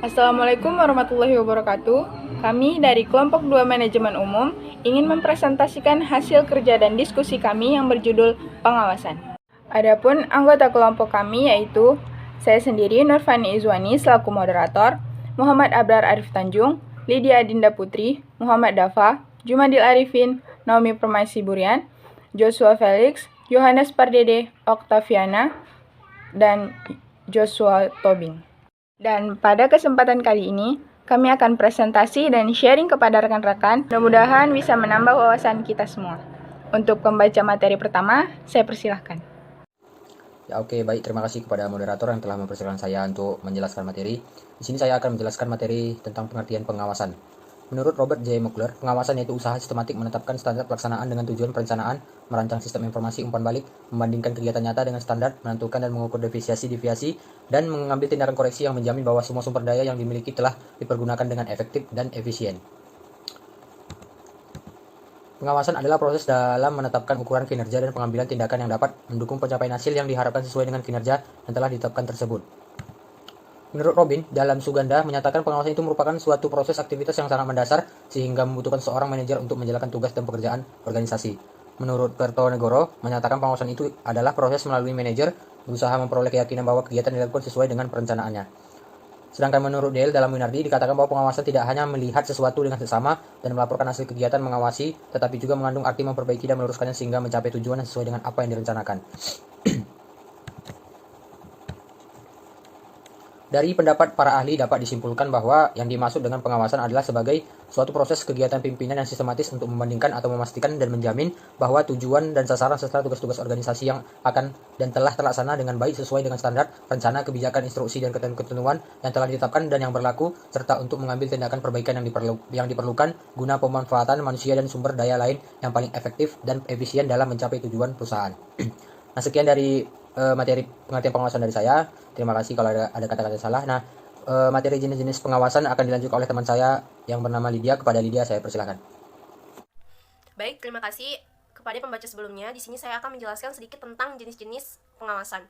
Assalamualaikum warahmatullahi wabarakatuh. Kami dari kelompok 2 Manajemen Umum ingin mempresentasikan hasil kerja dan diskusi kami yang berjudul pengawasan. Adapun anggota kelompok kami yaitu saya sendiri Nurfani Izwani selaku moderator, Muhammad Abrar Arif Tanjung, Lydia Adinda Putri, Muhammad Dafa, Jumadil Arifin, Naomi Permaisi Burian, Joshua Felix, Yohanes Pardede, Octaviana, dan Joshua Tobing. Dan pada kesempatan kali ini, kami akan presentasi dan sharing kepada rekan-rekan. Mudah-mudahan bisa menambah wawasan kita semua. Untuk pembaca materi pertama, saya persilahkan. Ya oke, baik. Terima kasih kepada moderator yang telah mempersilahkan saya untuk menjelaskan materi. Di sini saya akan menjelaskan materi tentang pengertian pengawasan. Menurut Robert J. Muckler, pengawasan yaitu usaha sistematik menetapkan standar pelaksanaan dengan tujuan perencanaan, merancang sistem informasi umpan balik, membandingkan kegiatan nyata dengan standar, menentukan dan mengukur deviasi-deviasi, dan mengambil tindakan koreksi yang menjamin bahwa semua sumber daya yang dimiliki telah dipergunakan dengan efektif dan efisien. Pengawasan adalah proses dalam menetapkan ukuran kinerja dan pengambilan tindakan yang dapat mendukung pencapaian hasil yang diharapkan sesuai dengan kinerja yang telah ditetapkan tersebut. Menurut Robin, dalam Suganda menyatakan pengawasan itu merupakan suatu proses aktivitas yang sangat mendasar sehingga membutuhkan seorang manajer untuk menjalankan tugas dan pekerjaan organisasi. Menurut Kertonegoro, menyatakan pengawasan itu adalah proses melalui manajer berusaha memperoleh keyakinan bahwa kegiatan dilakukan sesuai dengan perencanaannya. Sedangkan menurut Dale dalam Winardi dikatakan bahwa pengawasan tidak hanya melihat sesuatu dengan seksama dan melaporkan hasil kegiatan mengawasi, tetapi juga mengandung arti memperbaiki dan meluruskannya sehingga mencapai tujuan yang sesuai dengan apa yang direncanakan. Dari pendapat para ahli dapat disimpulkan bahwa yang dimaksud dengan pengawasan adalah sebagai suatu proses kegiatan pimpinan yang sistematis untuk membandingkan atau memastikan dan menjamin bahwa tujuan dan sasaran serta tugas-tugas organisasi yang akan dan telah terlaksana dengan baik sesuai dengan standar, rencana, kebijakan, instruksi, dan ketentuan yang telah ditetapkan dan yang berlaku, serta untuk mengambil tindakan perbaikan yang diperlukan guna pemanfaatan manusia dan sumber daya lain yang paling efektif dan efisien dalam mencapai tujuan perusahaan. Nah, sekian dari materi pengertian pengawasan dari saya. Terima kasih kalau ada kata-kata salah. Nah, materi jenis-jenis pengawasan akan dilanjutkan oleh teman saya yang bernama Lydia. Kepada Lydia saya persilakan. Baik, terima kasih kepada pembaca sebelumnya. Di sini saya akan menjelaskan sedikit tentang jenis-jenis pengawasan.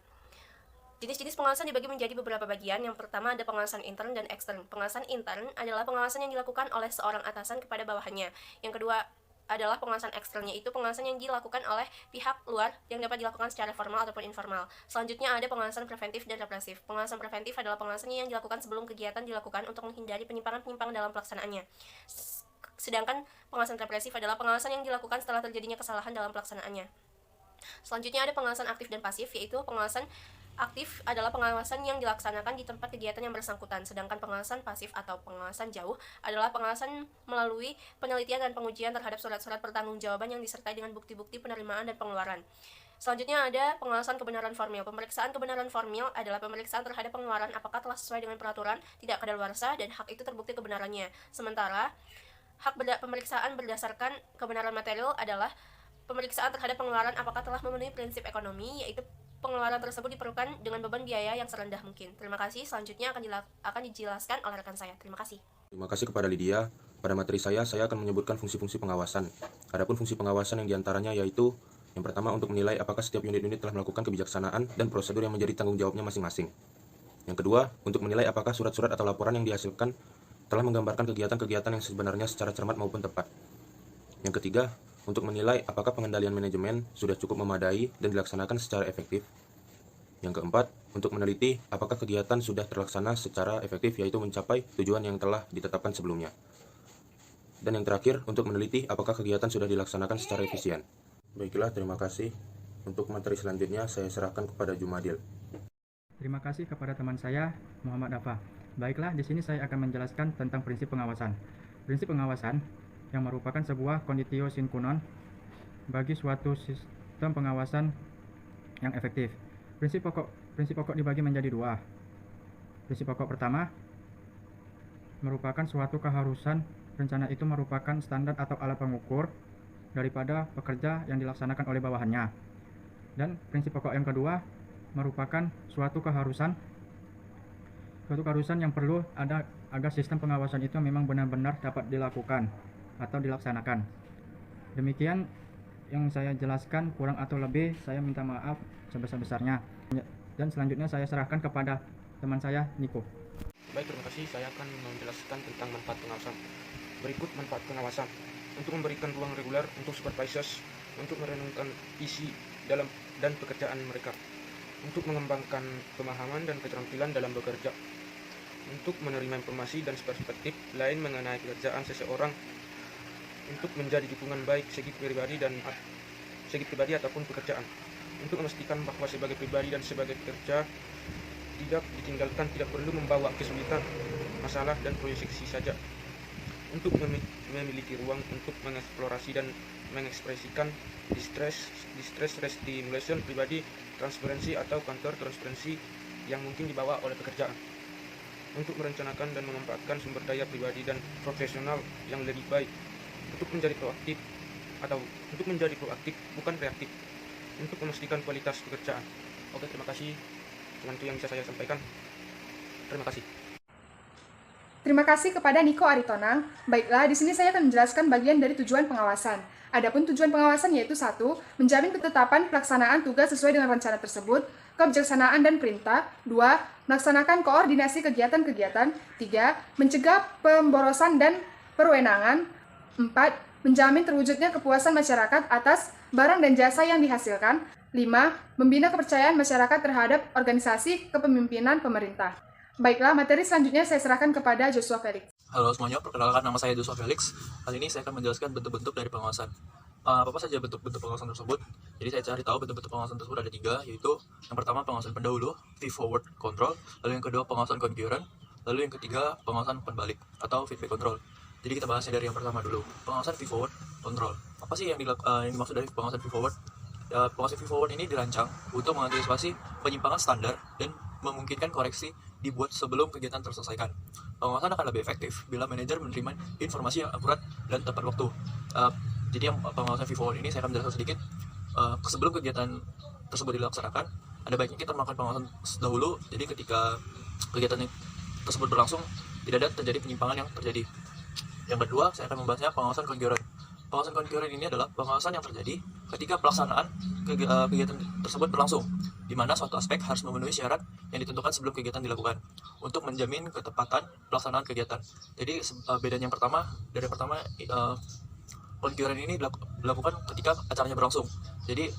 Jenis-jenis pengawasan dibagi menjadi beberapa bagian. Yang pertama ada pengawasan intern dan ekstern. Pengawasan intern adalah pengawasan yang dilakukan oleh seorang atasan kepada bawahannya. Yang kedua adalah pengawasan eksternnya, itu pengawasan yang dilakukan oleh pihak luar yang dapat dilakukan secara formal ataupun informal. Selanjutnya ada pengawasan preventif dan represif. Pengawasan preventif adalah pengawasan yang dilakukan sebelum kegiatan dilakukan untuk menghindari penyimpangan-penyimpangan dalam pelaksanaannya. Sedangkan pengawasan represif adalah pengawasan yang dilakukan setelah terjadinya kesalahan dalam pelaksanaannya. Selanjutnya ada pengawasan aktif dan pasif, yaitu pengawasan aktif adalah pengawasan yang dilaksanakan di tempat kegiatan yang bersangkutan, sedangkan pengawasan pasif atau pengawasan jauh adalah pengawasan melalui penelitian dan pengujian terhadap surat-surat pertanggungjawaban yang disertai dengan bukti-bukti penerimaan dan pengeluaran. Selanjutnya ada pengawasan kebenaran formil. Pemeriksaan kebenaran formil adalah pemeriksaan terhadap pengeluaran apakah telah sesuai dengan peraturan, tidak kadaluarsa, dan hak itu terbukti kebenarannya. Sementara hak pemeriksaan berdasarkan kebenaran material adalah pemeriksaan terhadap pengeluaran apakah telah memenuhi prinsip ekonomi, yaitu pengeluaran tersebut diperlukan dengan beban biaya yang serendah mungkin. Terima kasih. Selanjutnya akan dijelaskan oleh rekan saya. Terima kasih. Terima kasih kepada Lydia. Pada materi saya akan menyebutkan fungsi-fungsi pengawasan. Adapun fungsi pengawasan yang diantaranya yaitu yang pertama untuk menilai apakah setiap unit-unit telah melakukan kebijaksanaan dan prosedur yang menjadi tanggung jawabnya masing-masing. Yang kedua, untuk menilai apakah surat-surat atau laporan yang dihasilkan telah menggambarkan kegiatan-kegiatan yang sebenarnya secara cermat maupun tepat. Yang ketiga, untuk menilai apakah pengendalian manajemen sudah cukup memadai dan dilaksanakan secara efektif. Yang keempat, untuk meneliti apakah kegiatan sudah terlaksana secara efektif, yaitu mencapai tujuan yang telah ditetapkan sebelumnya. Dan yang terakhir, untuk meneliti apakah kegiatan sudah dilaksanakan secara efisien. Baiklah, terima kasih. Untuk materi selanjutnya, saya serahkan kepada Jumadil. Terima kasih kepada teman saya, Muhammad Dafa. Baiklah, di sini saya akan menjelaskan tentang prinsip pengawasan. Prinsip pengawasan yang merupakan sebuah conditio sine qua non bagi suatu sistem pengawasan yang efektif. Prinsip pokok dibagi menjadi dua. Prinsip pokok pertama merupakan suatu keharusan rencana itu merupakan standar atau alat pengukur daripada pekerja yang dilaksanakan oleh bawahannya. Dan prinsip pokok yang kedua merupakan suatu keharusan yang perlu ada agar sistem pengawasan itu memang benar-benar dapat dilakukan atau dilaksanakan. Demikian yang saya jelaskan, kurang atau lebih saya minta maaf sebesar-besarnya. Dan selanjutnya saya serahkan kepada teman saya, Niko. Baik, terima kasih. Saya akan menjelaskan tentang manfaat pengawasan. Berikut manfaat pengawasan. Untuk memberikan ruang reguler untuk supervisors untuk merenungkan isi dalam dan pekerjaan mereka. Untuk mengembangkan pemahaman dan keterampilan dalam bekerja. Untuk menerima informasi dan perspektif lain mengenai pekerjaan seseorang. Untuk menjadi dukungan baik segi pribadi ataupun pekerjaan. Untuk memastikan bahwa sebagai pribadi dan sebagai pekerja tidak ditinggalkan, tidak perlu membawa kesulitan, masalah, dan proyeksi saja. Untuk memiliki ruang untuk mengeksplorasi dan mengekspresikan distress stimulation pribadi, transparansi atau counter transparansi yang mungkin dibawa oleh pekerjaan. Untuk merencanakan dan memanfaatkan sumber daya pribadi dan profesional yang lebih baik. Untuk menjadi proaktif bukan reaktif. Untuk memastikan kualitas pekerjaan. Oke, terima kasih. Cuman itu yang bisa saya sampaikan. Terima kasih. Terima kasih kepada Niko Aritonang. Baiklah, di sini saya akan menjelaskan bagian dari tujuan pengawasan. Adapun tujuan pengawasan yaitu 1. Menjamin ketetapan pelaksanaan tugas sesuai dengan rencana tersebut, kebijaksanaan dan perintah. 2. Melaksanakan koordinasi kegiatan-kegiatan. 3. Mencegah pemborosan dan perwenangan. 4. Menjamin terwujudnya kepuasan masyarakat atas barang dan jasa yang dihasilkan. 5. Membina kepercayaan masyarakat terhadap organisasi kepemimpinan pemerintah. Baiklah, materi selanjutnya saya serahkan kepada Joshua Felix. Halo semuanya, perkenalkan nama saya Joshua Felix. Kali ini saya akan menjelaskan bentuk-bentuk dari pengawasan. Apa saja bentuk-bentuk pengawasan tersebut? Jadi saya cari tahu bentuk-bentuk pengawasan tersebut ada 3, yaitu yang pertama pengawasan pendahulu, feed-forward control, lalu yang kedua pengawasan concurrent, lalu yang ketiga pengawasan pembalik atau feedback control. Jadi kita bahasnya dari yang pertama dulu, pengawasan feed-forward control. Apa sih yang dimaksud dari pengawasan feed-forward? Pengawasan feed-forward ini dirancang untuk mengantisipasi penyimpangan standar dan memungkinkan koreksi dibuat sebelum kegiatan terselesaikan. Pengawasan akan lebih efektif bila manajer menerima informasi yang akurat dan tepat waktu. Jadi yang pengawasan feed-forward ini saya akan menjelaskan sedikit. Sebelum kegiatan tersebut dilaksanakan, ada baiknya kita melakukan pengawasan dahulu. Jadi ketika kegiatan tersebut berlangsung, tidak ada terjadi penyimpangan yang terjadi. Yang kedua, saya akan membahasnya pengawasan concurrent. Pengawasan concurrent ini adalah pengawasan yang terjadi ketika pelaksanaan kegiatan tersebut berlangsung, di mana suatu aspek harus memenuhi syarat yang ditentukan sebelum kegiatan dilakukan untuk menjamin ketepatan pelaksanaan kegiatan. Jadi bedanya yang pertama concurrent ini dilakukan ketika acaranya berlangsung. Jadi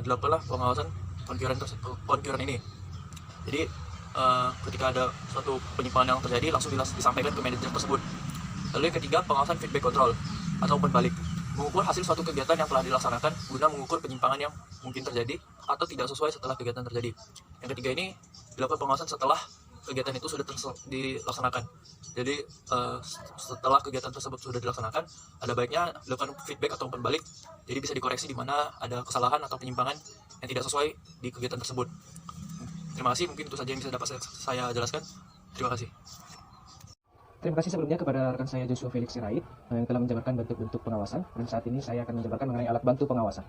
dilakukanlah pengawasan concurrent ini. Jadi ketika ada suatu penyimpangan yang terjadi langsung disampaikan ke manajer tersebut. Lalu yang ketiga, pengawasan feedback control atau pembalik, mengukur hasil suatu kegiatan yang telah dilaksanakan guna mengukur penyimpangan yang mungkin terjadi atau tidak sesuai setelah kegiatan terjadi. Yang ketiga ini dilakukan pengawasan setelah kegiatan itu sudah dilaksanakan. Jadi setelah kegiatan tersebut sudah dilaksanakan, ada baiknya dilakukan feedback atau pembalik. Jadi bisa dikoreksi di mana ada kesalahan atau penyimpangan yang tidak sesuai di kegiatan tersebut. Terima kasih, mungkin itu saja yang bisa dapat saya jelaskan. Terima kasih. Terima kasih sebelumnya kepada rekan saya Joshua Felix Sirait yang telah menjabarkan bentuk-bentuk pengawasan, dan saat ini saya akan menjabarkan mengenai alat bantu pengawasan.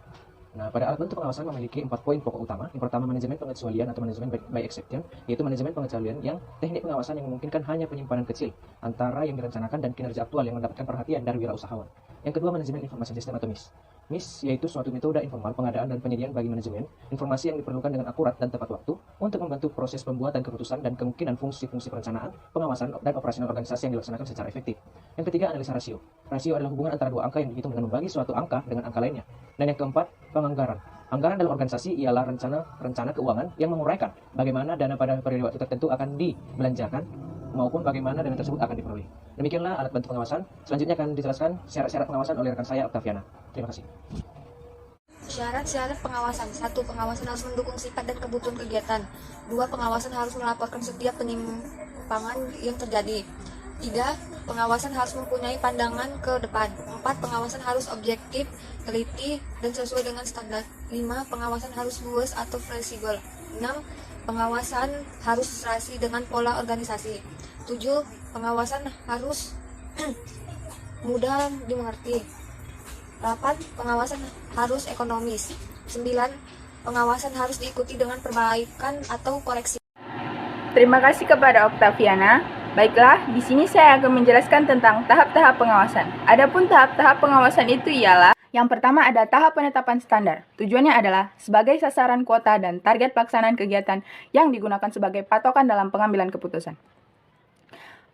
Nah, pada alat bantu pengawasan memiliki 4 poin pokok utama. Yang pertama, manajemen pengecualian atau manajemen by exception, yaitu manajemen pengecualian yang teknik pengawasan yang memungkinkan hanya penyimpanan kecil antara yang direncanakan dan kinerja aktual yang mendapatkan perhatian dari wirausahawan. Yang kedua, manajemen informasi sistem atau MIS. MIS yaitu suatu metode informal pengadaan dan penyediaan bagi manajemen informasi yang diperlukan dengan akurat dan tepat waktu untuk membantu proses pembuatan keputusan dan kemungkinan fungsi-fungsi perencanaan, pengawasan, dan operasional organisasi yang dilaksanakan secara efektif. Yang ketiga, analisa rasio. Rasio adalah hubungan antara dua angka yang dihitung dengan membagi suatu angka dengan angka lainnya. Dan yang keempat, penganggaran. Anggaran dalam organisasi ialah rencana keuangan yang menguraikan bagaimana dana pada periode waktu tertentu akan dibelanjakan maupun bagaimana dana tersebut akan diperoleh. Demikianlah alat bantu pengawasan. Selanjutnya akan dijelaskan syarat-syarat pengawasan oleh rekan saya Octaviana. Terima kasih. Syarat-syarat pengawasan. 1. Pengawasan harus mendukung sifat dan kebutuhan kegiatan. 2. Pengawasan harus melaporkan setiap penyimpangan yang terjadi. 3. Pengawasan harus mempunyai pandangan ke depan. 4. Pengawasan harus objektif, teliti, dan sesuai dengan standar. 5. Pengawasan harus luas atau fleksibel. 6. Pengawasan harus serasi dengan pola organisasi. 7. Pengawasan harus mudah dimengerti. 8. Pengawasan harus ekonomis. 9. Pengawasan harus diikuti dengan perbaikan atau koreksi. Terima kasih kepada Octaviana. Baiklah, di sini saya akan menjelaskan tentang tahap-tahap pengawasan. Adapun tahap-tahap pengawasan itu ialah yang pertama ada tahap penetapan standar. Tujuannya adalah sebagai sasaran kuota dan target pelaksanaan kegiatan yang digunakan sebagai patokan dalam pengambilan keputusan.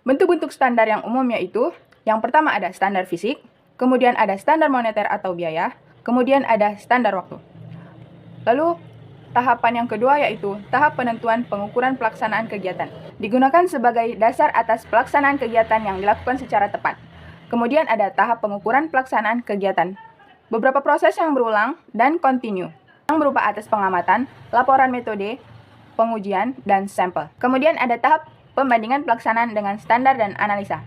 Bentuk-bentuk standar yang umum yaitu, yang pertama ada standar fisik, kemudian ada standar moneter atau biaya, kemudian ada standar waktu. Lalu, tahapan yang kedua yaitu tahap penentuan pengukuran pelaksanaan kegiatan. Digunakan sebagai dasar atas pelaksanaan kegiatan yang dilakukan secara tepat. Kemudian ada tahap pengukuran pelaksanaan kegiatan. Beberapa proses yang berulang dan kontinu, yang berupa atas pengamatan, laporan metode, pengujian, dan sampel. Kemudian ada tahap pembandingan pelaksanaan dengan standar dan analisa.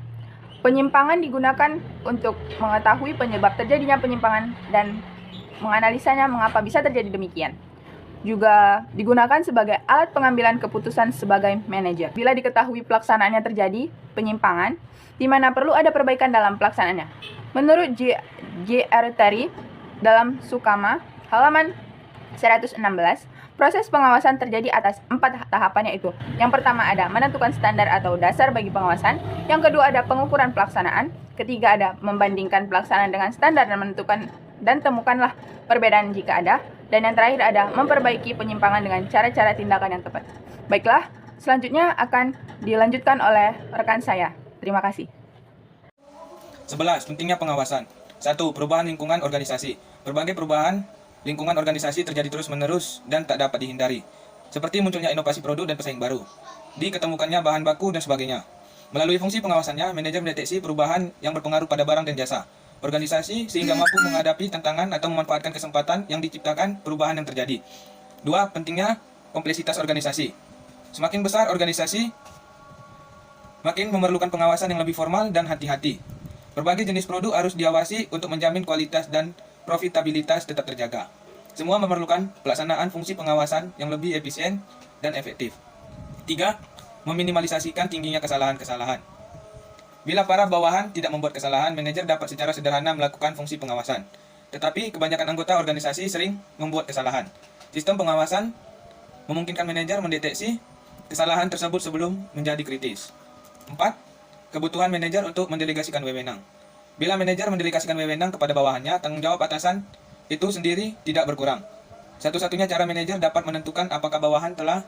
Penyimpangan digunakan untuk mengetahui penyebab terjadinya penyimpangan dan menganalisanya mengapa bisa terjadi demikian. Juga digunakan sebagai alat pengambilan keputusan sebagai manajer. Bila diketahui pelaksanaannya terjadi penyimpangan, di mana perlu ada perbaikan dalam pelaksanaannya. Menurut J.R. Terry dalam Sukama halaman 116, proses pengawasan terjadi atas 4 tahapan yaitu, yang pertama ada menentukan standar atau dasar bagi pengawasan, yang kedua ada pengukuran pelaksanaan, ketiga ada membandingkan pelaksanaan dengan standar dan menentukan dan temukanlah perbedaan jika ada, dan yang terakhir ada memperbaiki penyimpangan dengan cara-cara tindakan yang tepat. Baiklah, selanjutnya akan dilanjutkan oleh rekan saya. Terima kasih. 11. Pentingnya pengawasan. 1. Perubahan lingkungan organisasi. Berbagai perubahan lingkungan organisasi terjadi terus-menerus dan tak dapat dihindari, seperti munculnya inovasi produk dan pesaing baru, diketemukannya bahan baku dan sebagainya. Melalui fungsi pengawasannya, manajer mendeteksi perubahan yang berpengaruh pada barang dan jasa organisasi sehingga mampu menghadapi tantangan atau memanfaatkan kesempatan yang diciptakan perubahan yang terjadi. 2. Pentingnya kompleksitas organisasi. Semakin besar organisasi, makin memerlukan pengawasan yang lebih formal dan hati-hati. Berbagai jenis produk harus diawasi untuk menjamin kualitas dan profitabilitas tetap terjaga. Semua memerlukan pelaksanaan fungsi pengawasan yang lebih efisien dan efektif. 3. Meminimalisasikan tingginya kesalahan-kesalahan. Bila para bawahan tidak membuat kesalahan, manajer dapat secara sederhana melakukan fungsi pengawasan. Tetapi kebanyakan anggota organisasi sering membuat kesalahan. Sistem pengawasan memungkinkan manajer mendeteksi kesalahan tersebut sebelum menjadi kritis. 4. Kebutuhan manajer untuk mendelegasikan wewenang. Bila manajer mendelegasikan wewenang kepada bawahannya, tanggung jawab atasan itu sendiri tidak berkurang. Satu-satunya cara manajer dapat menentukan apakah bawahan telah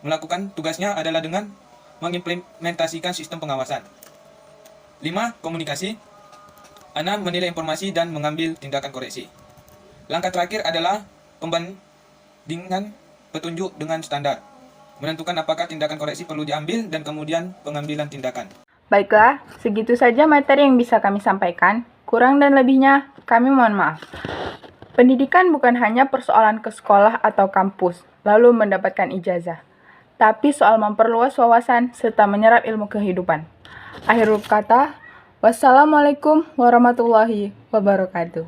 melakukan tugasnya adalah dengan mengimplementasikan sistem pengawasan. 5. Komunikasi. 6. Menilai informasi dan mengambil tindakan koreksi. Langkah terakhir adalah pembandingan petunjuk dengan standar. Menentukan apakah tindakan koreksi perlu diambil dan kemudian pengambilan tindakan. Baiklah, segitu saja materi yang bisa kami sampaikan. Kurang dan lebihnya, kami mohon maaf. Pendidikan bukan hanya persoalan ke sekolah atau kampus, lalu mendapatkan ijazah, tapi soal memperluas wawasan serta menyerap ilmu kehidupan. Akhirul kata, wassalamualaikum warahmatullahi wabarakatuh.